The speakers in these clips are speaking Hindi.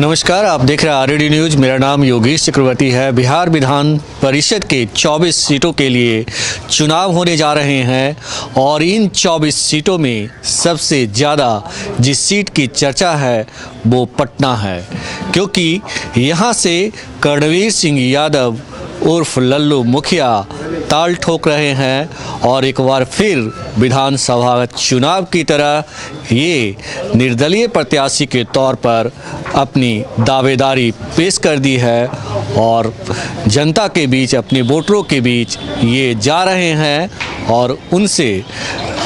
नमस्कार, आप देख रहे हैं आरडी न्यूज। मेरा नाम योगेश चक्रवर्ती है। बिहार विधान परिषद के 24 सीटों के लिए चुनाव होने जा रहे हैं और इन 24 सीटों में सबसे ज़्यादा जिस सीट की चर्चा है वो पटना है, क्योंकि यहाँ से कर्णवीर सिंह यादव उर्फ लल्लू मुखिया ताल ठोक रहे हैं और एक बार फिर विधानसभा चुनाव की तरह ये निर्दलीय प्रत्याशी के तौर पर अपनी दावेदारी पेश कर दी है और जनता के बीच, अपने वोटरों के बीच ये जा रहे हैं और उनसे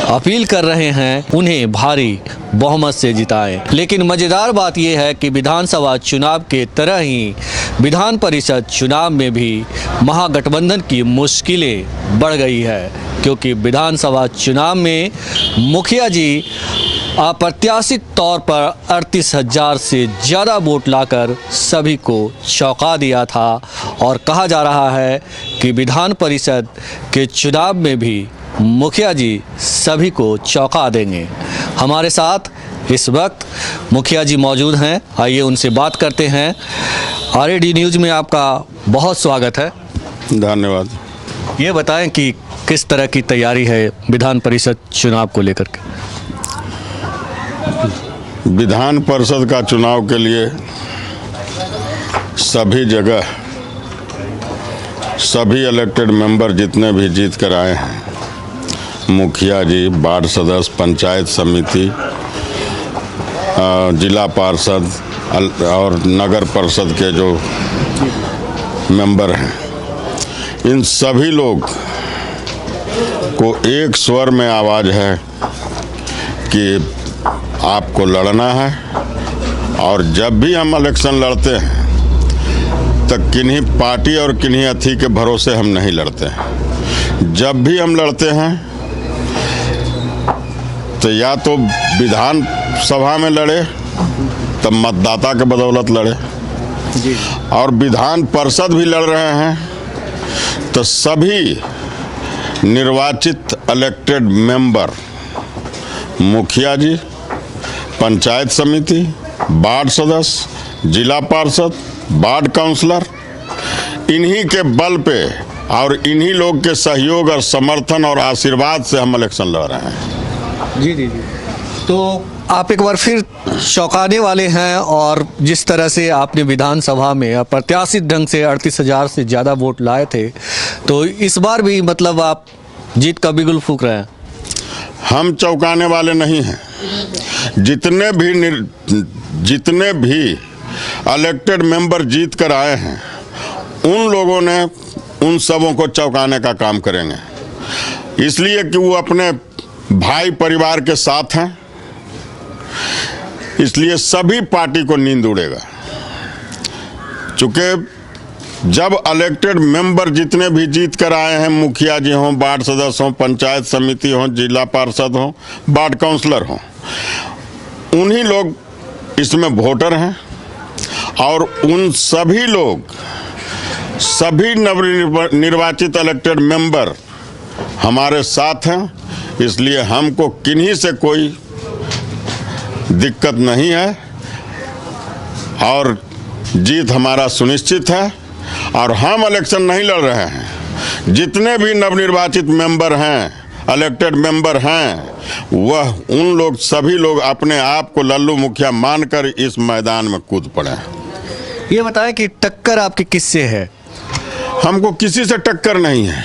अपील कर रहे हैं उन्हें भारी बहुमत से जिताएं। लेकिन मज़ेदार बात यह है कि विधानसभा चुनाव के तरह ही विधान परिषद चुनाव में भी महागठबंधन की मुश्किलें बढ़ गई है, क्योंकि विधानसभा चुनाव में मुखिया जी अप्रत्याशित तौर पर 38,000 से ज़्यादा वोट लाकर सभी को चौंका दिया था और कहा जा रहा है कि विधान परिषद के चुनाव में भी मुखिया जी सभी को चौंका देंगे। हमारे साथ इस वक्त मुखिया जी मौजूद हैं, आइए उनसे बात करते हैं। आरडी न्यूज़ में आपका बहुत स्वागत है। धन्यवाद। ये बताएं कि किस तरह की तैयारी है विधान परिषद चुनाव को लेकर के। विधान परिषद का चुनाव के लिए सभी जगह सभी इलेक्टेड मेंबर जितने भी जीत कर आए हैं, मुखिया जी, वार्ड सदस्य, पंचायत समिति, जिला पार्षद और नगर परिषद के जो मेंबर हैं, इन सभी लोग को एक स्वर में आवाज़ है कि आपको लड़ना है। और जब भी हम इलेक्शन लड़ते हैं तो किन्हीं पार्टी और किन्हीं अथी के भरोसे हम नहीं लड़ते हैं। जब भी हम लड़ते हैं तो या तो विधान सभा में लड़े, तब मतदाता के बदौलत लड़े, और विधान परिषद भी लड़ रहे हैं तो सभी निर्वाचित इलेक्टेड मेंबर, मुखिया जी, पंचायत समिति, वार्ड सदस्य, जिला पार्षद, वार्ड काउंसलर, इन्हीं के बल पे और इन्हीं लोग के सहयोग और समर्थन और आशीर्वाद से हम इलेक्शन लड़ रहे हैं। जी जी जी। तो आप एक बार फिर चौंकाने वाले हैं और जिस तरह से आपने विधानसभा में अप्रत्याशित ढंग से 38,000 से ज़्यादा वोट लाए थे, तो इस बार भी मतलब आप जीत का बिगुल फूंक रहे हैं। हम चौंकाने वाले नहीं हैं। जितने भी इलेक्टेड मेंबर जीत कर आए हैं, उन लोगों ने उन सबों को चौंकाने का काम करेंगे, इसलिए कि वो अपने भाई परिवार के साथ हैं, इसलिए सभी पार्टी को नींद उड़ेगा। चूँकि जब इलेक्टेड मेंबर जितने भी जीत कर आए हैं, मुखिया जी हों, वार्ड सदस्य हों, पंचायत समिति हों, जिला पार्षद हों, वार्ड काउंसलर हों, उन्हीं लोग इसमें वोटर हैं और उन सभी लोग, सभी नवनिर्वाचित इलेक्टेड मेंबर हमारे साथ हैं, इसलिए हमको किन्हीं से कोई दिक्कत नहीं है और जीत हमारा सुनिश्चित है। और हम इलेक्शन नहीं लड़ रहे हैं, जितने भी नवनिर्वाचित मेंबर हैं, इलेक्टेड मेंबर हैं, वह उन लोग, सभी लोग अपने आप को लल्लू मुखिया मानकर इस मैदान में कूद पड़े हैं। ये बताएं कि टक्कर आपकी किससे है? हमको किसी से टक्कर नहीं है।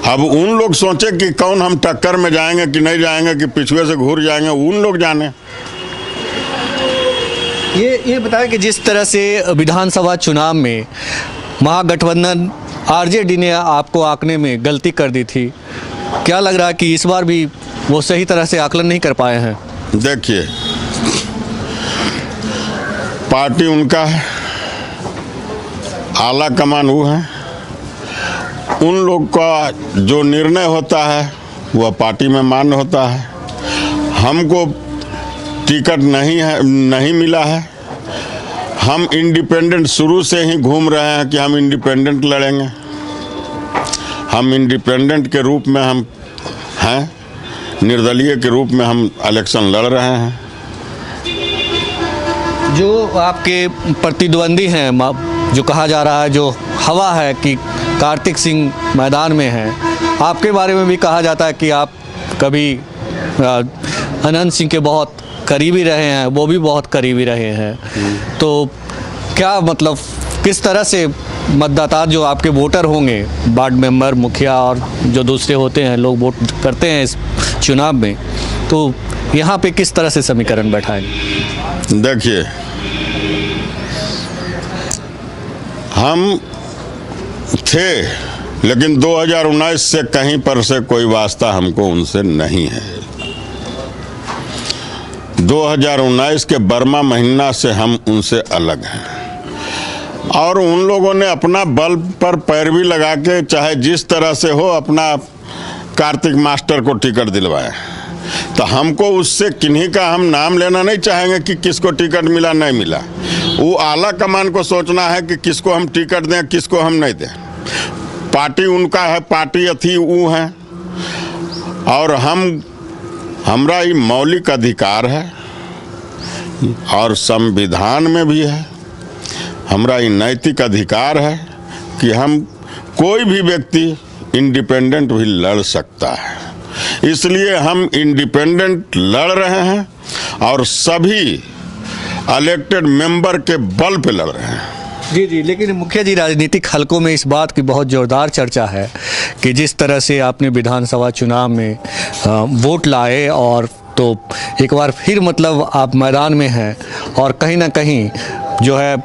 अब उन लोग सोचे कि कौन हम टक्कर में जाएंगे कि नहीं जाएंगे, कि पिछुए से घूर जाएंगे, उन लोग जाने। ये बताएं कि जिस तरह से विधानसभा चुनाव में महागठबंधन आरजेडी ने आपको आंकने में गलती कर दी थी, क्या लग रहा है कि इस बार भी वो सही तरह से आकलन नहीं कर पाए हैं? देखिए, पार्टी उनका है, आला कमान वो है, उन लोग का जो निर्णय होता है वह पार्टी में मान्य होता है। हमको टिकट नहीं मिला है। हम इंडिपेंडेंट शुरू से ही घूम रहे हैं कि हम इंडिपेंडेंट लड़ेंगे। हम इंडिपेंडेंट के रूप में हम हैं, निर्दलीय के रूप में हम इलेक्शन लड़ रहे हैं। जो आपके प्रतिद्वंदी हैं, जो कहा जा रहा है, जो हवा है कि कार्तिक सिंह मैदान में हैं, आपके बारे में भी कहा जाता है कि आप कभी अनंत सिंह के बहुत करीबी रहे हैं, वो भी बहुत करीबी रहे हैं। तो क्या मतलब किस तरह से मतदाता जो आपके वोटर होंगे, वार्ड मेंबर, मुखिया और जो दूसरे होते हैं, लोग वोट करते हैं इस चुनाव में, तो यहाँ पे किस तरह से समीकरण बैठाएंगे? देखिए, हम थे, लेकिन 2019 से कहीं पर से कोई वास्ता हमको उनसे नहीं है। 2019 के बर्मा महीना से हम उनसे अलग हैं, और उन लोगों ने अपना बल पर पैरवी लगा के, चाहे जिस तरह से हो, अपना कार्तिक मास्टर को टिकट दिलवाया। तो हमको उससे किन्हीं का हम नाम लेना नहीं चाहेंगे कि किसको टिकट मिला नहीं मिला। वो आला कमान को सोचना है कि किसको हम टिकट दें, किसको हम नहीं दें। पार्टी उनका है, पार्टी अथी वो है, और हमरा ये मौलिक अधिकार है और संविधान में भी है, हमरा ये नैतिक अधिकार है कि हम कोई भी व्यक्ति इंडिपेंडेंट भी लड़ सकता है। इसलिए हम इंडिपेंडेंट लड़ रहे हैं और सभी इलेक्टेड मेंबर के बल पे लड़ रहे हैं। जी जी, लेकिन मुखिया जी, राजनीतिक हलकों में इस बात की बहुत ज़ोरदार चर्चा है कि जिस तरह से आपने विधानसभा चुनाव में वोट लाए, और तो एक बार फिर मतलब आप मैदान में हैं, और कहीं ना कहीं जो है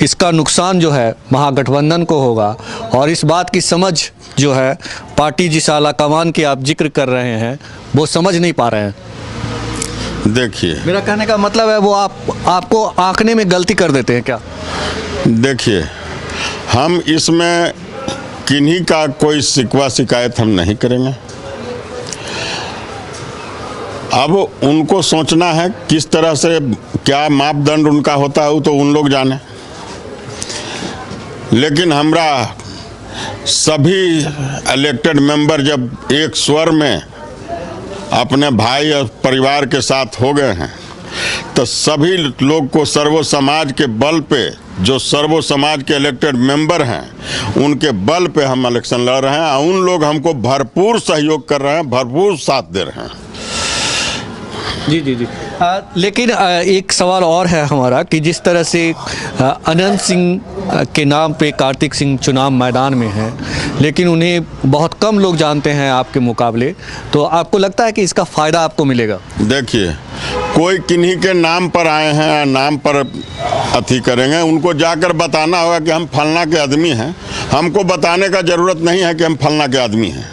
इसका नुकसान जो है महागठबंधन को होगा, और इस बात की समझ जो है पार्टी जिस आला कमान की आप जिक्र कर रहे हैं वो समझ नहीं पा रहे हैं। देखिए, मेरा कहने का मतलब है वो आपको आंकने में गलती कर देते हैं क्या? देखिए, हम इसमें किन्हीं का कोई शिकवा शिकायत हम नहीं करेंगे। अब उनको सोचना है किस तरह से, क्या मापदंड उनका होता है, वो तो उन लोग जाने। लेकिन हमरा सभी इलेक्टेड मेंबर जब एक स्वर में अपने भाई और परिवार के साथ हो गए हैं, तो सभी लोग को सर्वो समाज के बल पे, जो सर्वो समाज के इलेक्टेड मेंबर हैं, उनके बल पे हम इलेक्शन लड़ रहे हैं। उन लोग हमको भरपूर सहयोग कर रहे हैं, भरपूर साथ दे रहे हैं। जी जी जी, लेकिन एक सवाल और है हमारा कि जिस तरह से अनंत सिंह के नाम पे कार्तिक सिंह चुनाव मैदान में हैं, लेकिन उन्हें बहुत कम लोग जानते हैं आपके मुकाबले, तो आपको लगता है कि इसका फ़ायदा आपको मिलेगा? देखिए, कोई किन्हीं के नाम पर आए हैं, नाम पर अथी करेंगे, उनको जाकर बताना होगा कि हम फलना के आदमी हैं। हमको बताने का ज़रूरत नहीं है कि हम फलना के आदमी हैं।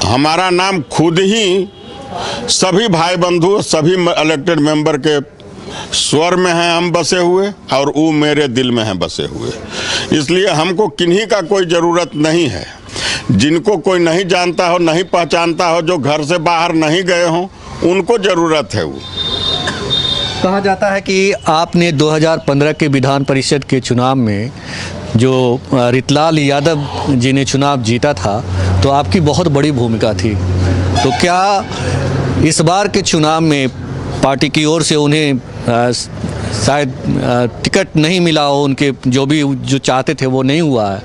हमारा नाम खुद ही सभी भाई बंधु, सभी इलेक्टेड मेंबर के स्वर में हैं हम बसे हुए, और वो मेरे दिल में हैं बसे हुए। इसलिए हमको किन्हीं का कोई ज़रूरत नहीं है। जिनको कोई नहीं जानता हो, नहीं पहचानता हो, जो घर से बाहर नहीं गए हों, उनको ज़रूरत है। वो कहा जाता है कि आपने 2015 के विधान परिषद के चुनाव में जो रितलाल यादव जी ने चुनाव जीता था, तो आपकी बहुत बड़ी भूमिका थी। तो क्या इस बार के चुनाव में पार्टी की ओर से उन्हें शायद टिकट नहीं मिला हो, उनके जो चाहते थे वो नहीं हुआ है,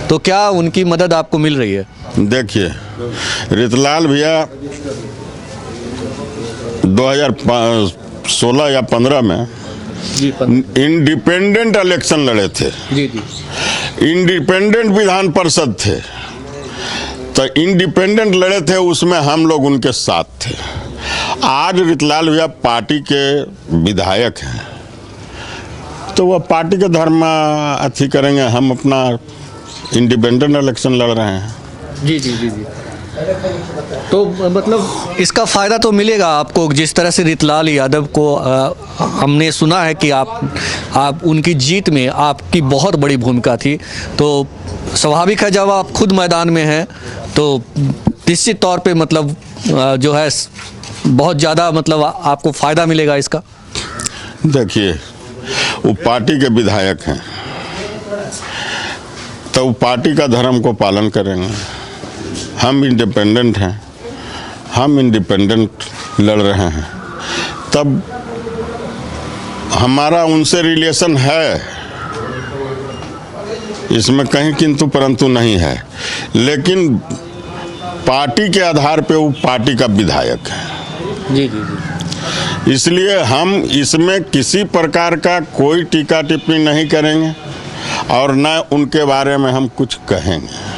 तो क्या उनकी मदद आपको मिल रही है? देखिए, रितलाल भैया 2016 या 15 में इंडिपेंडेंट इलेक्शन लड़े थे। जी जी, इंडिपेंडेंट विधान परिषद थे, तो इंडिपेंडेंट लड़े थे, उसमें हम लोग उनके साथ थे। आज रितलाल भैया पार्टी के विधायक हैं, तो वह पार्टी के धर्म अथी करेंगे, हम अपना इंडिपेंडेंट इलेक्शन लड़ रहे हैं। जी जी जी जी, तो मतलब इसका फ़ायदा तो मिलेगा आपको। जिस तरह से रितलाल यादव को हमने सुना है कि आप उनकी जीत में आपकी बहुत बड़ी भूमिका थी, तो स्वाभाविक है जब आप खुद मैदान में हैं तो निश्चित तौर पे मतलब जो है बहुत ज़्यादा मतलब आपको फ़ायदा मिलेगा इसका। देखिए, वो पार्टी के विधायक हैं, तो वो पार्टी का धर्म को पालन करेंगे। हम इंडिपेंडेंट हैं, हम इंडिपेंडेंट लड़ रहे हैं, तब हमारा उनसे रिलेशन है, इसमें कहीं किंतु परंतु नहीं है, लेकिन पार्टी के आधार पे वो पार्टी का विधायक है। जी जी जी। इसलिए हम इसमें किसी प्रकार का कोई टीका टिप्पणी नहीं करेंगे और न उनके बारे में हम कुछ कहेंगे।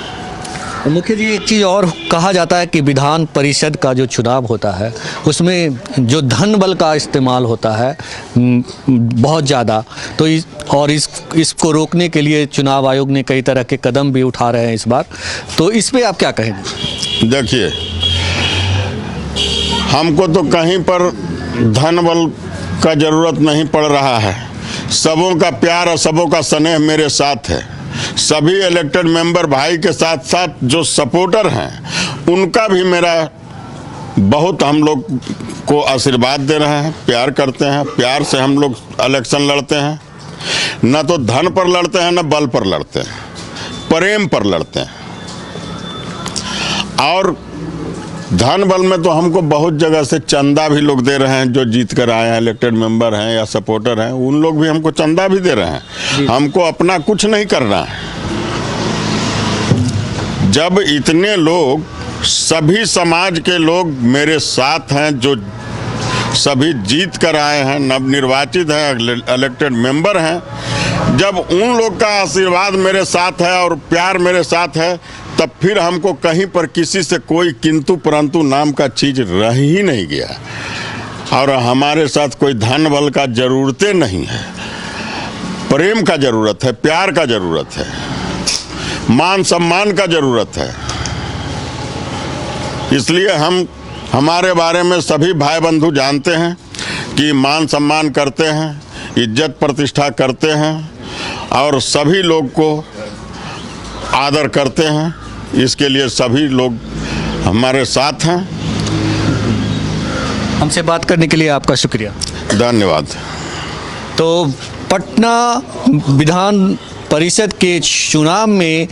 मुख्य जी, एक चीज़ और कहा जाता है कि विधान परिषद का जो चुनाव होता है उसमें जो धन बल का इस्तेमाल होता है बहुत ज़्यादा, तो इसको रोकने के लिए चुनाव आयोग ने कई तरह के कदम भी उठा रहे हैं इस बार, तो इस पे आप क्या कहेंगे? देखिए, हमको तो कहीं पर धन बल का ज़रूरत नहीं पड़ रहा है। सबों का प्यार और सबों का स्नेह मेरे साथ है। सभी इलेक्टेड मेंबर भाई के साथ साथ जो सपोर्टर हैं उनका भी मेरा बहुत, हम लोग को आशीर्वाद दे रहे हैं, प्यार करते हैं। प्यार से हम लोग इलेक्शन लड़ते हैं, न तो धन पर लड़ते हैं न बल पर लड़ते हैं, प्रेम पर लड़ते हैं। और धन बल में तो हमको बहुत जगह से चंदा भी लोग दे रहे हैं, जो जीत कर आए हैं, इलेक्टेड मेंबर हैं या सपोर्टर हैं, उन लोग भी हमको चंदा भी दे रहे हैं। हमको अपना कुछ नहीं करना है। जब इतने लोग, सभी समाज के लोग मेरे साथ हैं, जो सभी जीत कर आए हैं, नवनिर्वाचित हैं, इलेक्टेड मेंबर हैं, जब उन लोग का आशीर्वाद मेरे साथ है और प्यार मेरे साथ है, तब फिर हमको कहीं पर किसी से कोई किंतु परंतु नाम का चीज रह ही नहीं गया। और हमारे साथ कोई धन बल का जरूरतें नहीं है, प्रेम का जरूरत है, प्यार का जरूरत है, मान सम्मान का जरूरत है। इसलिए हमारे बारे में सभी भाई बंधु जानते हैं कि मान सम्मान करते हैं, इज्जत प्रतिष्ठा करते हैं और सभी लोग को आदर करते हैं। इसके लिए सभी लोग हमारे साथ हैं। हमसे बात करने के लिए आपका शुक्रिया, धन्यवाद। तो पटना विधान परिषद के चुनाव में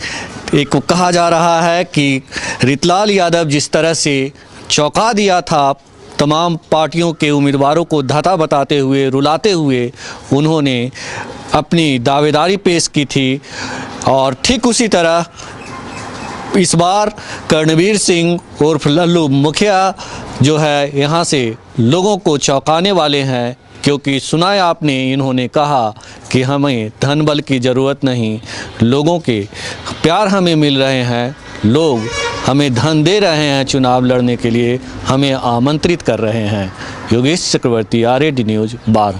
एक कहा जा रहा है कि रितलाल यादव जिस तरह से चौंका दिया था, तमाम पार्टियों के उम्मीदवारों को धाता बताते हुए, रुलाते हुए उन्होंने अपनी दावेदारी पेश की थी, और ठीक उसी तरह इस बार कर्णवीर सिंह उर्फ लल्लू मुखिया जो है यहाँ से लोगों को चौंकाने वाले हैं, क्योंकि सुना है आपने, इन्होंने कहा कि हमें धन बल की ज़रूरत नहीं, लोगों के प्यार हमें मिल रहे हैं, लोग हमें धन दे रहे हैं चुनाव लड़ने के लिए, हमें आमंत्रित कर रहे हैं। योगेश चक्रवर्ती, RAD न्यूज़, बाढ़।